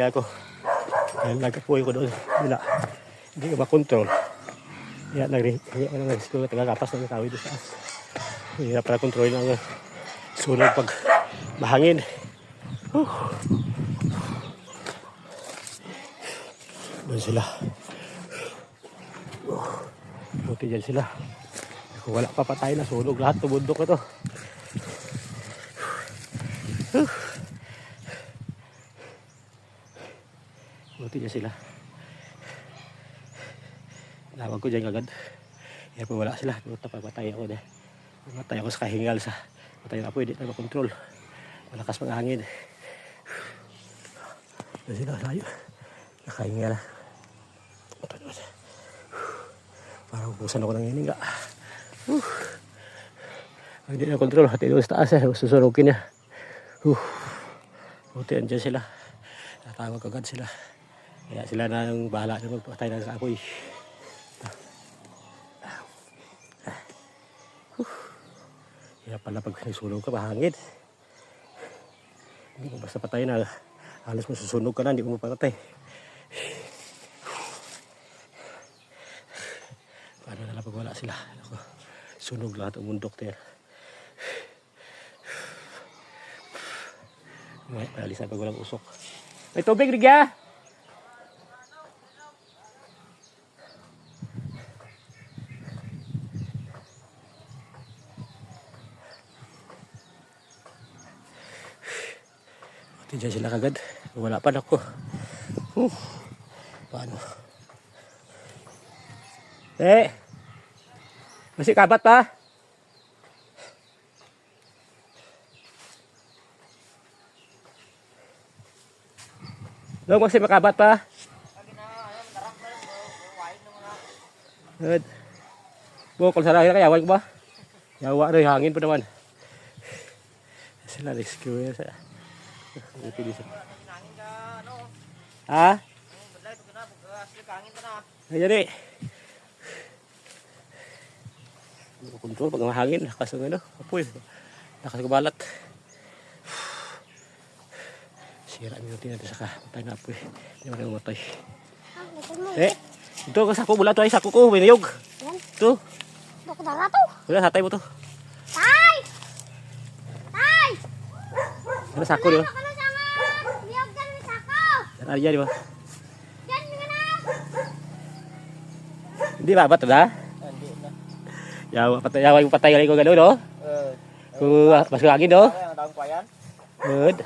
Kaya ako, nagkapuhin ko doon. Hindi ko makontrol. Kaya nag-rescue, tagakapas ng tawid doon sa taas. Hirap para kontrolin ang sunog pag mahangin. Doon sila. Buti dyan sila. Kung wala pa patay na sunog lahat, tumundok na to. Buti dyan sila. Tawag ko dyan agad. Kaya po wala sila. Patay ako dyan. Matay ako sa kahingal sa matay na po. Hindi tayo makontrol. Malakas pang hangin. Doon sila layo. Nakahingal. Parang pusan ako ng hininga. Hindi na kontrol. Hati doon sa taas. Susunugin niya. Buti andyan sila. Natawag agad sila. Kaya sila na yung bahala na magpatay na sa apoy. Kaya pala pag nasunog ka, mahangin. Hindi mo basta patay na. Halos mo susunog ka na, hindi mo mapatay. Paano na lang pag wala sila? Ako, sunog lahat ang mundok tayo. May palisan pag walang usok. May tubig, Rigya! Diyan sila kagad. Wala pa na ako. Paano? Masih kabat pa? Masih makabat pa? Bukol sa rahir, yawan ko ba? Yawa rin, hangin pa naman. Sila rescue sa... Ha? Ayan eh. Kontrol pag mahangin. Lakas ng ano. Apoy. Lakas ng balat. Sira minutin natin sa patay na apoy. Hindi mo rin umatay. Ito ka sako mula to ay sako ko. May niyog. Ito. Ito ko dala to. Wala hatay mo to. Tay! Tay! Ano sako niyo? Arya di ba? Hindi ba ba't na? Hindi na. Yawa yung patay ko gano'n, no? Kung mas kagin, no? Ang tawag pa yan? Good.